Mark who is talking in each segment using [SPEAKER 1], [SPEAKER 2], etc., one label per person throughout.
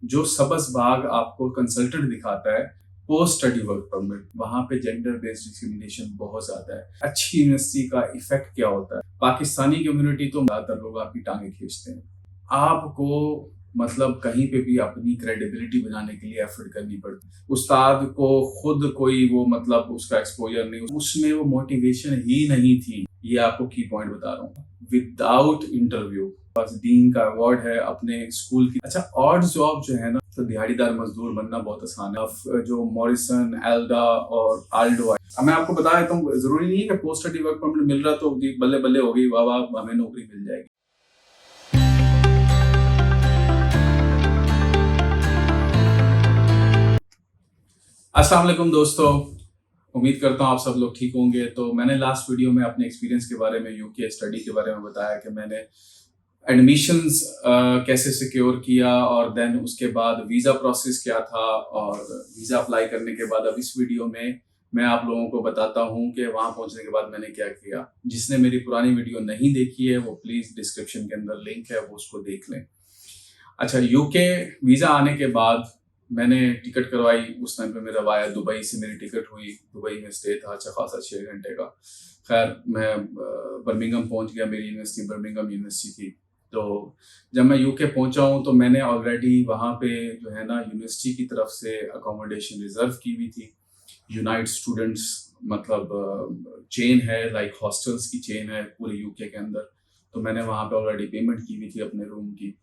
[SPEAKER 1] जो सबस बाग आपको कंसल्टेंट दिखाता है पोस्ट स्टडी वर्क परमिट, वहां पे जेंडर बेस्ड डिस्क्रिमिनेशन बहुत ज्यादा है। अच्छी यूनिवर्सिटी का इफेक्ट क्या होता है? पाकिस्तानी कम्युनिटी तो ज्यादातर लोग आपकी टांगे खींचते हैं। आपको मतलब कहीं पे भी अपनी क्रेडिबिलिटी बनाने के लिए एफर्ट करनी पड़ती है। उस्ताद को खुद कोई वो मतलब उसका एक्सपोजर नहीं, उसमें वो मोटिवेशन ही नहीं थी। ये आपको की पॉइंट बता रहा हूँ। विदाउट इंटरव्यू बस डीन का अवार्ड है अपने स्कूल की। अच्छा, ऑड जॉब जो है ना, तो दिहाड़ीदार मजदूर बनना बहुत आसान है। अब जो मॉरिसन, एल्डा और आल्डो है, अब मैं आपको बता देता हूँ, जरूरी नहीं है कि पोस्ट स्टडी वर्क परमिट मिल रहा तो बल्ले बल्ले हो गई, वाह वाह हमें नौकरी मिल जाएगी। अस्सलाम वालेकुम दोस्तों, उम्मीद करता हूँ आप सब लोग ठीक होंगे। तो मैंने लास्ट वीडियो में अपने एक्सपीरियंस के बारे में, यूके स्टडी के बारे में बताया कि मैंने एडमिशंस कैसे सिक्योर किया और देन उसके बाद वीज़ा प्रोसेस क्या था, और वीज़ा अप्लाई करने के बाद अब इस वीडियो में मैं आप लोगों को बताता हूँ कि वहाँ पहुँचने के बाद मैंने क्या किया। जिसने मेरी पुरानी वीडियो नहीं देखी है वो प्लीज़ डिस्क्रिप्शन के अंदर लिंक है, वो उसको देख लें। अच्छा, यूके वीज़ा आने के बाद मैंने टिकट करवाई। उस टाइम पे मेरा वाया दुबई से मेरी टिकट हुई। दुबई में स्टे था अच्छा खासा 6 घंटे का। खैर मैं बर्मिंघम पहुंच गया। मेरी यूनिवर्सिटी बर्मिंघम यूनिवर्सिटी थी। तो जब मैं यूके पहुंचा हूं तो मैंने ऑलरेडी वहाँ पे जो है ना यूनिवर्सिटी की तरफ से अकोमोडेशन रिजर्व की हुई थी। यूनाइट स्टूडेंट्स मतलब चेन है, लाइक हॉस्टल्स की चेन है पूरे यूके के अंदर। तो मैंने वहाँ पे ऑलरेडी पेमेंट की हुई थी अपने रूम की।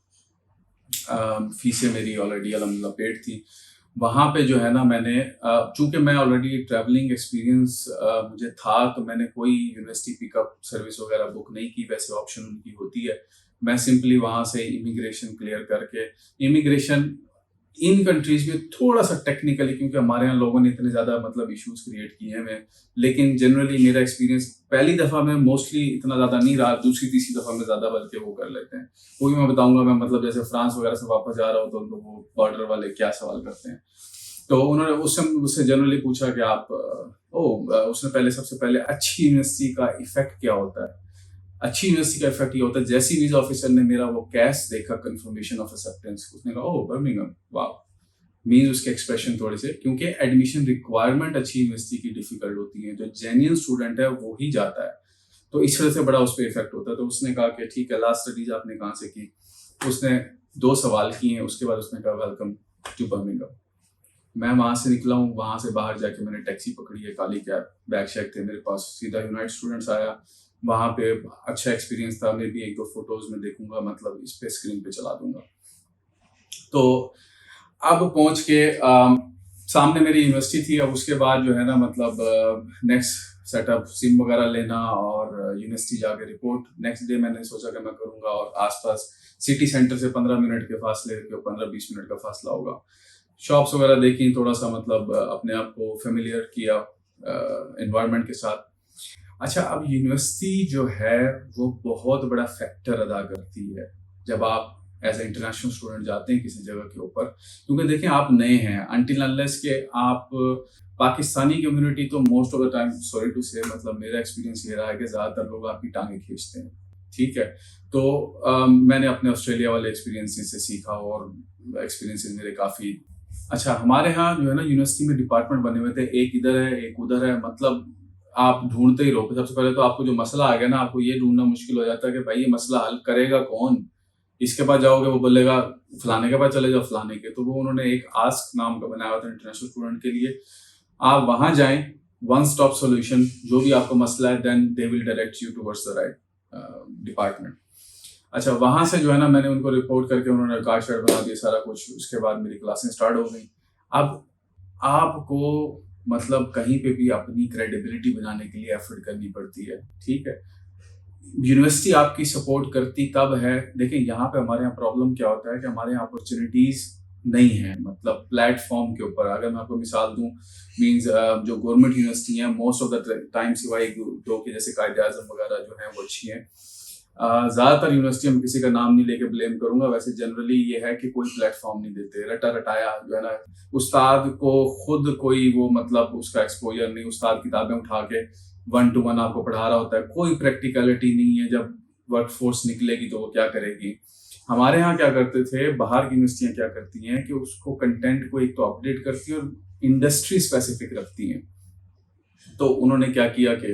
[SPEAKER 1] फीसें मेरी ऑलरेडी अलहमदिल्ला पेड थी। वहाँ पे जो है ना मैंने चूंकि मैं ऑलरेडी ट्रैवलिंग एक्सपीरियंस मुझे था, तो मैंने कोई यूनिवर्सिटी पिकअप सर्विस वगैरह बुक नहीं की। वैसे ऑप्शन उनकी होती है। मैं सिंपली वहाँ से इमिग्रेशन क्लियर करके, इमिग्रेशन इन कंट्रीज में थोड़ा सा टेक्निकली, क्योंकि हमारे यहाँ लोगों ने इतने ज्यादा मतलब इश्यूज क्रिएट किए हैं, लेकिन जनरली मेरा एक्सपीरियंस पहली दफा में मोस्टली इतना ज्यादा नहीं रहा, दूसरी तीसरी दफा में ज्यादा बल्कि वो कर लेते हैं। वो भी मैं बताऊंगा। मैं मतलब जैसे फ्रांस वगैरह से वापस जा रहा हूँ तो वो बॉर्डर वाले क्या सवाल करते हैं। तो उन्होंने उससे जनरली पूछा कि आप उसने पहले सबसे पहले अच्छी यूनिवर्सिटी का इफेक्ट क्या होता है। अच्छी यूनिवर्सिटी का इफेक्ट ये होता है, जैसी वीजा ऑफिसर ने मेरा वो कैश देखा, कंफर्मेशन ऑफ एक्सेप्टेंस, उसने कहा ओह बर्मिंघम, वाह। मीन्स उसके एक्सप्रेशन थोड़े से, क्योंकि एडमिशन रिक्वायरमेंट अच्छी यूनिवर्सिटी की डिफिकल्ट होती है, जो जेन्युइन स्टूडेंट है वो ही जाता है। तो इस वजह से बड़ा उस पर इफेक्ट होता है। तो उसने कहा कि ठीक है, लास्ट स्टडीज आपने कहाँ से की? उसने 2 सवाल किए हैं। उसके बाद उसने कहा वेलकम टू बर्मिंघम। मैं वहां से निकला हूँ। वहां से बाहर जाके मैंने टैक्सी पकड़ी है, काली कैब, बैग शैग थे मेरे पास, सीधा यूनाइट स्टूडेंट्स आया। वहां पे अच्छा एक्सपीरियंस था। मैं भी 1-2 फोटोज में देखूंगा, मतलब इस पे स्क्रीन पे चला दूंगा। तो अब पहुंच के सामने मेरी यूनिवर्सिटी थी। अब उसके बाद जो है ना मतलब नेक्स्ट सेटअप, सिम वगैरह लेना और यूनिवर्सिटी जाके रिपोर्ट नेक्स्ट डे मैंने सोचा कि मैं करूंगा। और आसपास सिटी सेंटर से 15 मिनट के फासले पे, 15-20 मिनट का फासला होगा। शॉप्स वगैरह देखी, थोड़ा सा मतलब अपने आप को फेमिलियर किया एनवायरनमेंट के साथ। अच्छा, अब यूनिवर्सिटी जो है वो बहुत बड़ा फैक्टर अदा करती है जब आप एज ए इंटरनेशनल स्टूडेंट जाते हैं किसी जगह के ऊपर। क्योंकि देखें, आप नए हैं, अनटिल अनलेस के आप पाकिस्तानी कम्युनिटी तो most of the time, sorry to say, मतलब मेरा एक्सपीरियंस ये रहा है कि ज्यादातर लोग आपकी टांगे खींचते हैं। ठीक है। तो मैंने अपने ऑस्ट्रेलिया वाले एक्सपीरियंसेस से सीखा और एक्सपीरियंसेस मेरे काफी अच्छा। हमारे यहाँ जो है ना यूनिवर्सिटी में डिपार्टमेंट बने हुए थे, एक इधर है एक उधर है, मतलब आप ढूंढते ही रहोगे। सबसे पहले तो आपको जो मसला आ गया ना, आपको ये ढूंढना मुश्किल हो जाता है कि भाई ये मसला हल करेगा कौन। इसके पास जाओगे वो बोलेगा फलाने के पास चले जाओ, फलाने के। तो वो उन्होंने एक आस्क नाम का बनाया हुआ था इंटरनेशनल स्टूडेंट के लिए। आप वहां जाएं, वन स्टॉप सोल्यूशन, जो भी आपको मसला है, then they will direct you towards the right department. अच्छा, वहां से जो है ना मैंने उनको रिपोर्ट करके, उन्होंने कार्ड शार्ड बना दिया सारा कुछ। उसके बाद मेरी क्लासें स्टार्ट हो गई। अब आपको मतलब कहीं पे भी अपनी क्रेडिबिलिटी बनाने के लिए एफर्ट करनी पड़ती है। ठीक है। यूनिवर्सिटी आपकी सपोर्ट करती तब है। देखिए, यहाँ पे हमारे यहाँ प्रॉब्लम क्या होता है कि हमारे यहाँ अपॉर्चुनिटीज नहीं है, मतलब प्लेटफॉर्म के ऊपर। अगर मैं आपको मिसाल दूं, मींस जो गवर्नमेंट यूनिवर्सिटी है मोस्ट ऑफ द टाइम, सिवाय दो के जैसे कायदे-ए-आज़म वगैरह जो है वो अच्छी हैं। ज्यादातर यूनिवर्सिटी में किसी का नाम नहीं लेके ब्लेम करूंगा, वैसे जनरली ये है कि कोई प्लेटफॉर्म नहीं देते। रटा रटाया जो है ना, उस्ताद को खुद कोई वो मतलब उसका एक्सपोजर नहीं। उस्ताद किताबें उठा के 1-to-1 आपको पढ़ा रहा होता है, कोई प्रैक्टिकलिटी नहीं है। जब वर्क फोर्स निकलेगी तो वो क्या करेगी। हमारे यहाँ क्या करते थे, बाहर की यूनिवर्सिटियाँ क्या करती हैं कि उसको कंटेंट को एक तो अपडेट करती हैं और इंडस्ट्री स्पेसिफिक रखती हैं। तो उन्होंने क्या किया कि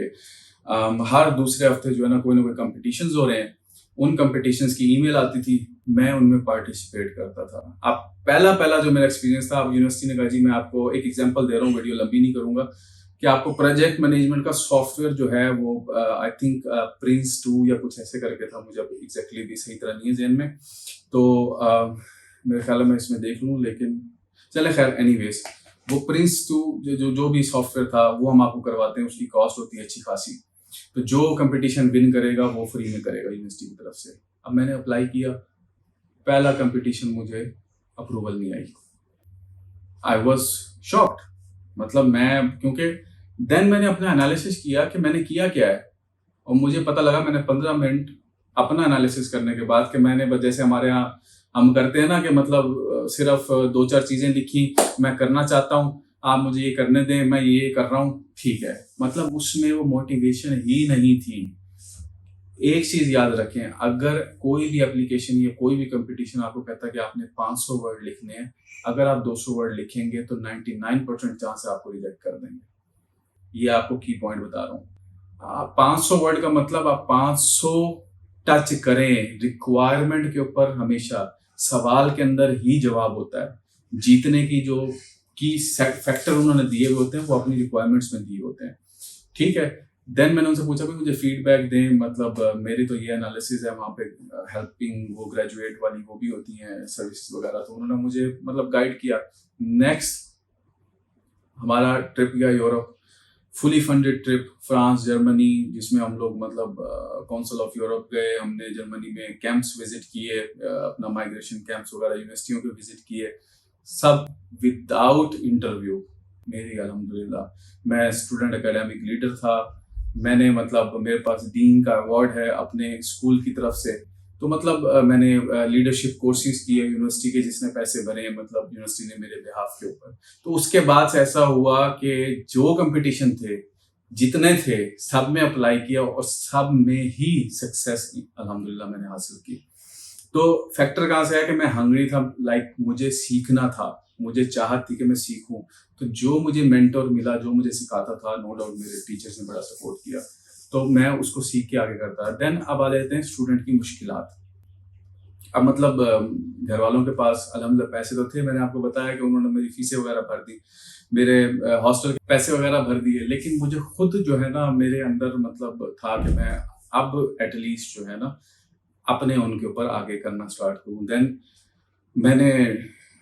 [SPEAKER 1] हर दूसरे हफ्ते जो है ना कोई कंपटीशंस हो रहे हैं, उन कंपटीशंस की ईमेल आती थी, मैं उनमें पार्टिसिपेट करता था। अब पहला पहला जो मेरा एक्सपीरियंस था, अब यूनिवर्सिटी ने कहा जी मैं आपको एक एग्जांपल दे रहा हूँ, वीडियो लंबी नहीं करूंगा, कि आपको प्रोजेक्ट मैनेजमेंट का सॉफ्टवेयर जो है वो आई थिंक प्रिंस 2 या कुछ ऐसे करके था, मुझे अब एग्जैक्टली भी सही तरह नहीं है ज़हन में, तो मेरे ख्याल में इसमें देख लूँ, लेकिन चले खैर एनीवेज, वो प्रिंस 2 जो भी सॉफ्टवेयर था वो हम आपको करवाते हैं, उसकी कॉस्ट होती है अच्छी खासी। तो जो कंपटीशन विन करेगा वो फ्री में करेगा यूनिवर्सिटी की तरफ से। अब मैंने अप्लाई किया, पहला कंपटीशन मुझे अप्रूवल नहीं आई। आई वॉज शॉक्ड, मतलब मैं, क्योंकि देन मैंने अपना एनालिसिस किया कि मैंने किया क्या है, और मुझे पता लगा मैंने 15 मिनट अपना एनालिसिस करने के बाद कि मैंने जैसे हमारे यहाँ हम करते हैं ना कि मतलब सिर्फ 2-4 चीजें लिखी, मैं करना चाहता हूँ, आप मुझे ये करने दें, मैं ये कर रहा हूँ, ठीक है, मतलब उसमें वो मोटिवेशन ही नहीं थी। एक चीज याद रखें, अगर कोई भी एप्लीकेशन या कोई भी कंपटीशन आपको कहता है कि आपने 500 वर्ड लिखने हैं, अगर आप 200 वर्ड लिखेंगे तो 99% चांस है आपको रिजेक्ट कर देंगे। ये आपको की पॉइंट बता रहा हूँ। 500 वर्ड का मतलब आप 500 टच करें, रिक्वायरमेंट के ऊपर हमेशा सवाल के अंदर ही जवाब होता है। जीतने की जो की फैक्टर उन्होंने दिए हुए होते हैं वो अपनी रिक्वायरमेंट्स में दिए होते हैं, ठीक है। देन मैंने उनसे पूछा कि मुझे फीडबैक दें, मतलब मेरी तो ये एनालिसिस है, वहाँ पे हेल्पिंग वो ग्रेजुएट वाली वो भी होती हैं सर्विसेज वगैरह, तो उन्होंने मुझे मतलब गाइड किया। नेक्स्ट हमारा ट्रिप गया Europe, fully funded trip, France Germany, जिसमें हम लोग मतलब काउंसिल ऑफ यूरोप गए, हमने जर्मनी में कैंप्स विजिट किए, अपना माइग्रेशन कैंप्स वगैरह यूनिवर्सिटियों के विजिट किए, सब विदाउट इंटरव्यू। मेरी अल्हम्दुलिल्लाह मैं स्टूडेंट एकेडमिक लीडर था, मैंने मतलब मेरे पास डीन का अवार्ड है अपने स्कूल की तरफ से, तो मतलब मैंने लीडरशिप कोर्सेज किए यूनिवर्सिटी के, जिसने पैसे भरे मतलब यूनिवर्सिटी ने मेरे बिहाफ के ऊपर। तो उसके बाद से ऐसा हुआ कि जो कंपटीशन थे जितने थे सब में अप्लाई किया और सब में ही सक्सेस अल्हम्दुलिल्लाह मैंने हासिल की। तो फैक्टर कहाँ से है कि मैं हंग्री था, लाइक मुझे सीखना था, मुझे चाहत थी कि मैं सीखूं, तो जो मुझे मेंटर मिला, जो मुझे सिखाता था, नो डाउट मेरे टीचर्स ने बड़ा सपोर्ट किया, तो मैं उसको सीख के आगे करता। देन अब आ जाते हैं स्टूडेंट की मुश्किलात। अब मतलब घर वालों के पास अल्हम्दुलिल्लाह पैसे तो थे, मैंने आपको बताया कि उन्होंने मेरी फीसें वगैरह भर दी, मेरे हॉस्टल के पैसे वगैरह भर दिए, लेकिन मुझे खुद जो है ना मेरे अंदर मतलब था कि मैं अब एटलीस्ट जो है ना अपने उनके ऊपर आगे करना स्टार्ट करूँ। देन मैंने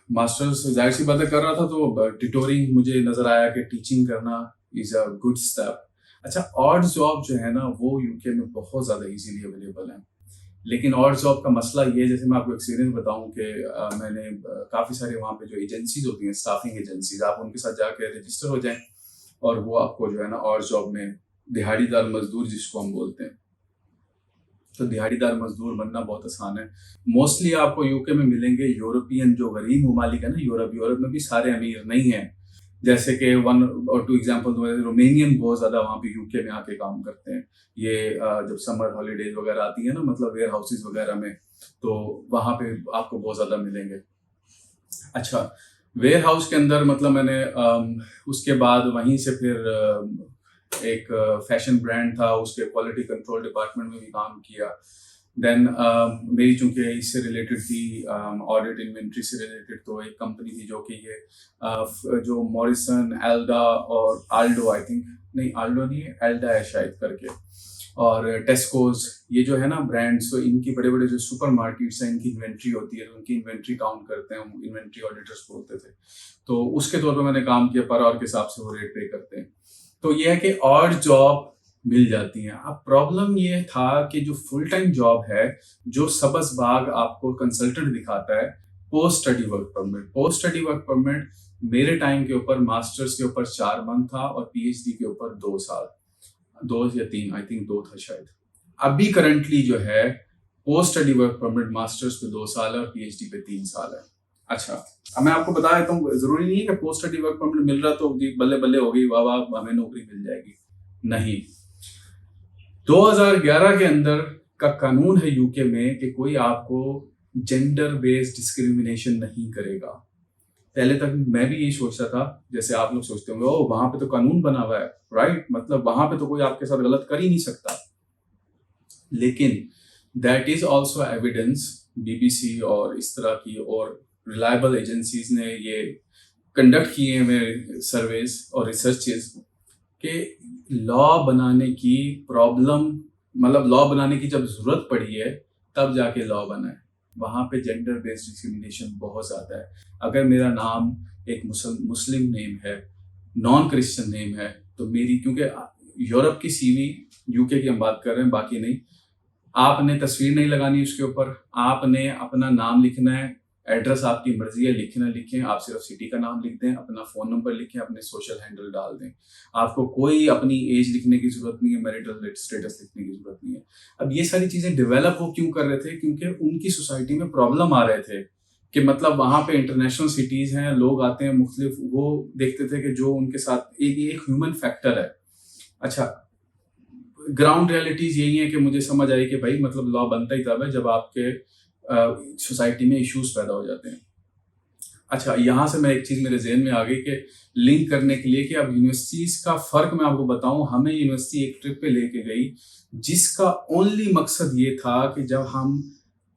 [SPEAKER 1] मास्टर्स जाहिर सी बातें कर रहा था, तो ट्यूटोरिंग मुझे नजर आया कि टीचिंग करना इज अ गुड स्टेप। अच्छा, ऑड जॉब जो है ना वो यूके में बहुत ज़्यादा इजीली अवेलेबल है, लेकिन ऑड जॉब का मसला ये है, जैसे मैं आपको एक्सपीरियंस बताऊं कि मैंने काफ़ी सारे वहाँ पे जो एजेंसीज होती हैं, स्टाफिंग एजेंसीज, आप उनके साथ जाके रजिस्टर हो जाएं और वो आपको जो है ना ऑड जॉब में दिहाड़ीदार मजदूर जिसको हम बोलते हैं, तो दिहाड़ीदार मजदूर बनना बहुत आसान है। मोस्टली आपको यूके में मिलेंगे यूरोपियन जो गरीब ममालिक है ना, यूरोप में भी सारे अमीर नहीं हैं। जैसे कि 1 और 2 एग्जांपल दूं, रोमेनियन बहुत ज़्यादा वहाँ पे यूके में आके काम करते हैं। ये जब समर हॉलीडेज वगैरह आती है ना, मतलब वेयर हाउसेज वगैरह में, तो वहाँ पे आपको बहुत ज़्यादा मिलेंगे। अच्छा, वेयर हाउस के अंदर मतलब मैंने उसके बाद वहीं से फिर एक फैशन ब्रांड था, उसके क्वालिटी कंट्रोल डिपार्टमेंट में भी काम किया। देन मेरी चूंकि इससे रिलेटेड थी, ऑडिट इन्वेंट्री से रिलेटेड, तो एक कंपनी थी जो कि ये जो मॉरिसन, एल्डा और आल्डो, आई थिंक नहीं आल्डो नहीं है, एल्डा है शायद करके, और टेस्कोज, ये जो है ना ब्रांड्स, तो इनकी बड़े बड़े जो सुपर मार्केट्स हैं, इनकी इन्वेंट्री होती है, तो उनकी इन्वेंट्री काउंट करते हैं, इन्वेंट्री ऑडिटर्स बोलते थे। तो उसके तौर पर मैंने काम किया, पर आवर के हिसाब से वो रेट पे करते हैं। तो ये है कि और जॉब मिल जाती हैं। अब प्रॉब्लम ये था कि जो फुल टाइम जॉब है, जो सबस बाग आपको कंसल्टेंट दिखाता है, पोस्ट स्टडी वर्क परमिट मेरे टाइम के ऊपर, मास्टर्स के ऊपर 4 मंथ था और पीएचडी के ऊपर 2 साल, 2 या 3, आई थिंक 2 था शायद। अभी करंटली जो है post study work permit masters पे 2 साल है और पीएचडी पे 3 साल है। अच्छा, अब मैं आपको बता देता हूँ, जरूरी नहीं है कि पोस्ट स्टडी वर्क परमिट मिल रहा तो बल्ले बल्ले हो गई, वाह वाह हमें नौकरी मिल जाएगी, नहीं। 2011 के अंदर का कानून है यूके में कि कोई आपको जेंडर बेस्ड डिस्क्रिमिनेशन नहीं करेगा। पहले तक मैं भी यही सोचता था, जैसे आप लोग सोचते होंगे, ओ वहां पे तो कानून बना हुआ है, राइट, मतलब वहां पे तो कोई आपके साथ गलत कर ही नहीं सकता। लेकिन that is also evidence, BBC और इस तरह की और रिलायबल एजेंसीज ने ये कंडक्ट किए हैं सर्वेज और रिसर्चेस कि लॉ बनाने की प्रॉब्लम, मतलब लॉ बनाने की जब जरूरत पड़ी है तब जाके लॉ बना है। वहां पे जेंडर बेस्ड डिस्क्रिमिनेशन बहुत ज्यादा है। अगर मेरा नाम एक मुस्लिम नेम है, नॉन क्रिश्चियन नेम है, तो मेरी, क्योंकि यूरोप की सीवी, यूके की हम बात कर रहे हैं, बाकी नहीं, आपने तस्वीर नहीं लगानी उसके ऊपर, आपने अपना नाम लिखना है, एड्रेस आपकी मर्जी है, लिखना लिखें, आप सिर्फ सिटी का नाम लिख दें, अपना फोन नंबर लिखें, अपने सोशल हैंडल डाल दें। आपको कोई अपनी एज लिखने की जरूरत नहीं है, मैरिटल स्टेटस लिखने की जरूरत नहीं है। अब ये सारी चीजें डेवलप वो क्यों कर रहे थे? क्योंकि उनकी सोसाइटी में प्रॉब्लम आ रहे थे कि मतलब वहां पे इंटरनेशनल सिटीज हैं, लोग आते हैं मुख्तलिफ, वो देखते थे कि जो उनके साथ एक ह्यूमन फैक्टर है। अच्छा, ग्राउंड रियलिटीज यही है कि मुझे समझ आई कि भाई मतलब लॉ बनता ही तब है जब आपके सोसाइटी में इश्यूज पैदा हो जाते हैं। अच्छा, यहाँ से मैं एक चीज मेरे जहन में आ गई कि लिंक करने के लिए कि अब यूनिवर्सिटीज का फर्क मैं आपको बताऊं। हमें यूनिवर्सिटी एक ट्रिप पे लेके गई जिसका ओनली मकसद ये था कि जब हम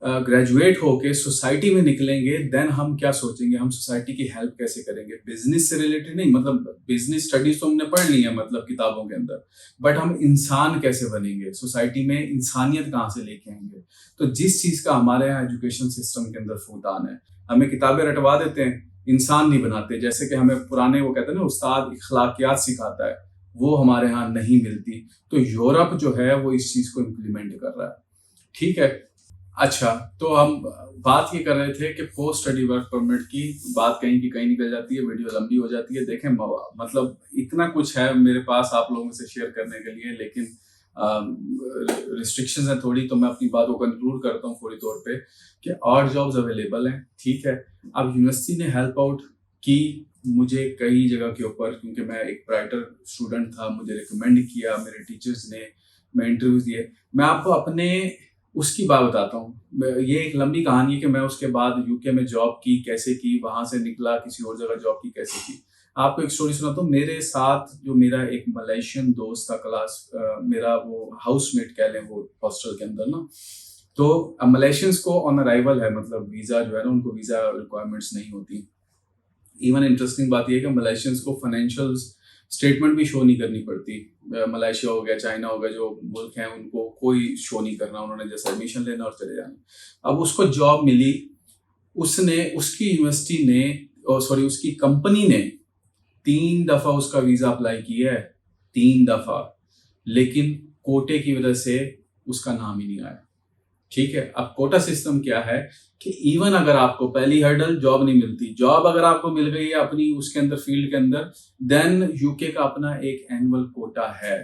[SPEAKER 1] ग्रेजुएट होके सोसाइटी में निकलेंगे देन हम क्या सोचेंगे, हम सोसाइटी की हेल्प कैसे करेंगे। बिजनेस से रिलेटेड नहीं, मतलब बिजनेस स्टडीज तो हमने पढ़ ली है मतलब किताबों के अंदर, बट हम इंसान कैसे बनेंगे, सोसाइटी में इंसानियत कहाँ से लेके आएंगे। तो जिस चीज का हमारे यहाँ एजुकेशन सिस्टम के अंदर फूटान है, हमें किताबें रटवा देते हैं, इंसान नहीं बनाते। जैसे कि हमें पुराने वो कहते हैं ना, उस्ताद इखलाकियात सिखाता है, वो हमारे यहाँ नहीं मिलती। तो यूरोप जो है वो इस चीज को इम्प्लीमेंट कर रहा है। ठीक है। अच्छा, तो हम बात ये कर रहे थे कि पोस्ट स्टडी वर्क परमिट की बात कहीं की कहीं निकल जाती है, वीडियो लंबी हो जाती है। देखें, मतलब इतना कुछ है मेरे पास आप लोगों से शेयर करने के लिए, लेकिन रिस्ट्रिक्शंस हैं थोड़ी, तो मैं अपनी बात को कंक्लूड करता हूँ फौरी तौर पे कि और जॉब्स अवेलेबल हैं। ठीक है। अब यूनिवर्सिटी ने हेल्प आउट की मुझे कई जगह के ऊपर, क्योंकि मैं एक ब्राइटर स्टूडेंट था, मुझे रिकमेंड किया मेरे टीचर्स ने, मैं इंटरव्यूज दिए। मैं आपको अपने उसकी बात बताता हूँ। ये एक लंबी कहानी है कि मैं उसके बाद यूके में जॉब की, कैसे की, वहां से निकला, किसी और जगह जॉब की, कैसे की। आपको एक स्टोरी सुनाता हूँ। मेरे साथ जो मेरा एक मलेशियन दोस्त था, क्लास मेरा वो हाउसमेट कह लें, वो हॉस्टल के अंदर ना, तो मलेशियंस को ऑन अराइवल है, मतलब वीजा जो है ना, उनको वीजा रिक्वायरमेंट्स नहीं होती। इवन इंटरेस्टिंग बात यह है कि मलेशियंस को फाइनेंशियल स्टेटमेंट भी शो नहीं करनी पड़ती। मलेशिया हो गया, चाइना हो गया, जो मुल्क हैं उनको कोई शो नहीं करना, उन्होंने जैसे एडमिशन लेना और चले जाना। अब उसको जॉब मिली, उसने, उसकी यूनिवर्सिटी ने, सॉरी उसकी कंपनी ने 3 दफा उसका वीजा अप्लाई किया है, 3 दफा, लेकिन कोटे की वजह से उसका नाम ही नहीं आया। ठीक है। अब कोटा सिस्टम क्या है कि इवन अगर आपको पहली हर्डल जॉब नहीं मिलती, जॉब अगर आपको मिल गई है अपनी उसके अंदर फील्ड के अंदर, देन यूके का अपना एक एनुअल कोटा है।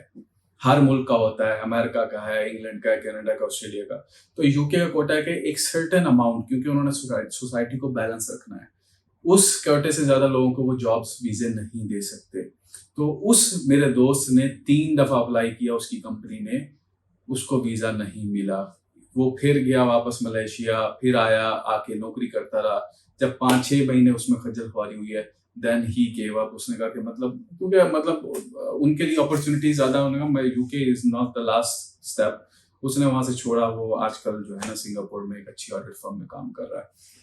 [SPEAKER 1] हर मुल्क का होता है, अमेरिका का है, इंग्लैंड का है, कनाडा का, ऑस्ट्रेलिया का। तो यूके का कोटा है कि एक सर्टेन अमाउंट, क्योंकि उन्होंने सोसाइटी को बैलेंस रखना है, उस कोटे से ज्यादा लोगों को वो जॉब्स वीजे नहीं दे सकते। तो उस मेरे दोस्त ने 3 दफा अप्लाई किया, उसकी कंपनी ने, उसको वीजा नहीं मिला। वो फिर गया वापस मलेशिया, फिर आया, आके नौकरी करता रहा। जब 5-6 महीने उसमें खज्जल खुआरी हुई है, देन ही गेव अप। उसने कहा कि मतलब, क्योंकि मतलब उनके लिए अपॉर्चुनिटी ज्यादा, उन्होंने कहा मैं, UK is not the last step. उसने वहां से छोड़ा। वो आजकल जो है ना सिंगापुर में एक अच्छी ऑडिट फर्म में काम कर रहा है।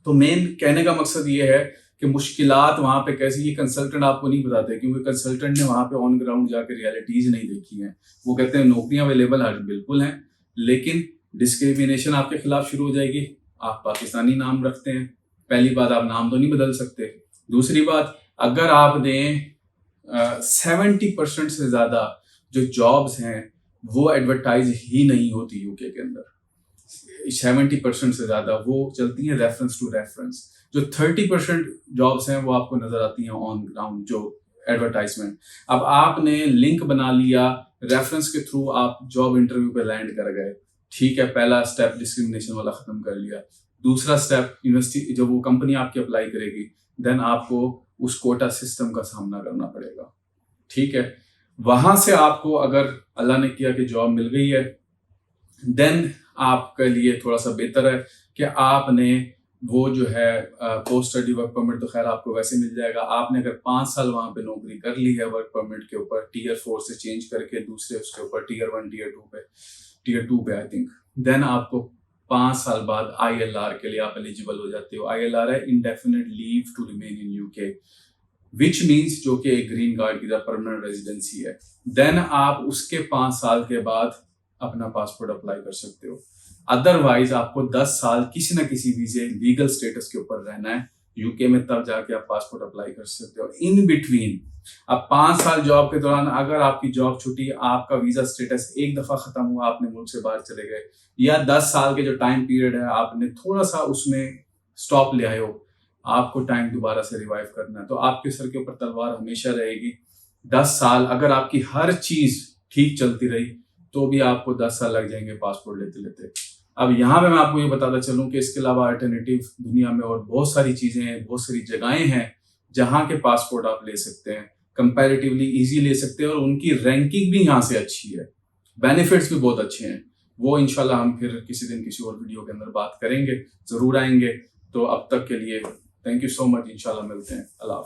[SPEAKER 1] तो मेन कहने का मकसद ये है कि मुश्किलात वहां पे कैसी, ये कंसल्टेंट आपको नहीं बताते, क्योंकि कंसल्टेंट ने वहां पे ऑन ग्राउंड जाकर रियलिटीज नहीं देखी है। वो कहते हैं नौकरियां अवेलेबल है, बिल्कुल हैं, लेकिन डिस्क्रिमिनेशन आपके खिलाफ शुरू हो जाएगी। आप पाकिस्तानी नाम रखते हैं, पहली बात आप नाम तो नहीं बदल सकते। दूसरी बात, अगर आपने 70% से ज्यादा जो जॉब्स हैं वो एडवर्टाइज ही नहीं होती यूके के अंदर। 70% से ज्यादा वो चलती हैं रेफरेंस टू रेफरेंस। जो 30% जॉब्स हैं वो आपको नजर आती हैं ऑन ग्राउंड, जो एडवर्टाइजमेंट। अब आपने लिंक बना लिया, रेफरेंस के थ्रू आप जॉब इंटरव्यू पे लैंड कर गए। ठीक है, पहला स्टेप डिस्क्रिमिनेशन वाला खत्म कर लिया। दूसरा स्टेप, यूनिवर्सिटी जब वो कंपनी आपकी अप्लाई करेगी, देन आपको उस कोटा सिस्टम का सामना करना पड़ेगा। ठीक है। वहां से आपको अगर अल्लाह ने किया कि जॉब मिल गई है, देन आपके लिए थोड़ा सा बेहतर है कि आपने वो जो है पोस्ट स्टडी वर्क परमिट तो खैर आपको वैसे मिल जाएगा। आपने अगर 5 साल वहां पे नौकरी कर ली है वर्क परमिट के ऊपर, टीयर 4 से चेंज करके दूसरे उसके ऊपर टीयर 1 टीयर 2 पे आई थिंक, देन आपको 5 साल बाद ILR के लिए आप एलिजिबल हो जाते हो। ILR है indefinite leave to remain in UK, which means जो कि एक ग्रीन कार्ड की तरह परमानेंट रेजिडेंसी है। देन आप उसके 5 साल के बाद अपना पासपोर्ट अप्लाई कर सकते हो। अदरवाइज आपको 10 साल किसी ना किसी वीजे लीगल स्टेटस के ऊपर रहना है यूके में, तब जाके आप पासपोर्ट अप्लाई कर सकते हो। इन बिटवीन अब 5 साल जॉब के दौरान अगर आपकी जॉब छुट्टी, आपका वीजा स्टेटस एक दफा खत्म हुआ, आपने मुल्क से बाहर चले गए, या 10 साल के जो टाइम पीरियड है आपने थोड़ा सा उसमें स्टॉप ले आए हो, आपको टाइम दोबारा से रिवाइव करना है, तो आपके सर के ऊपर तलवार हमेशा रहेगी। 10 साल अगर आपकी हर चीज ठीक चलती रही तो भी आपको 10 साल लग जाएंगे पासपोर्ट लेते लेते। अब यहाँ पे मैं आपको ये बताता चलूं कि इसके अलावा अल्टरनेटिव दुनिया में और बहुत सारी चीजें हैं, बहुत सारी जगहें हैं जहाँ के पासपोर्ट आप ले सकते हैं, कंपैरेटिवली इजी ले सकते हैं, और उनकी रैंकिंग भी यहाँ से अच्छी है, बेनिफिट्स भी बहुत अच्छे हैं। वो इंशाल्लाह हम फिर किसी दिन किसी और वीडियो के अंदर बात करेंगे, जरूर आएंगे। तो अब तक के लिए थैंक यू सो मच, इंशाल्लाह मिलते हैं। अल्लाह हाफ़िज़।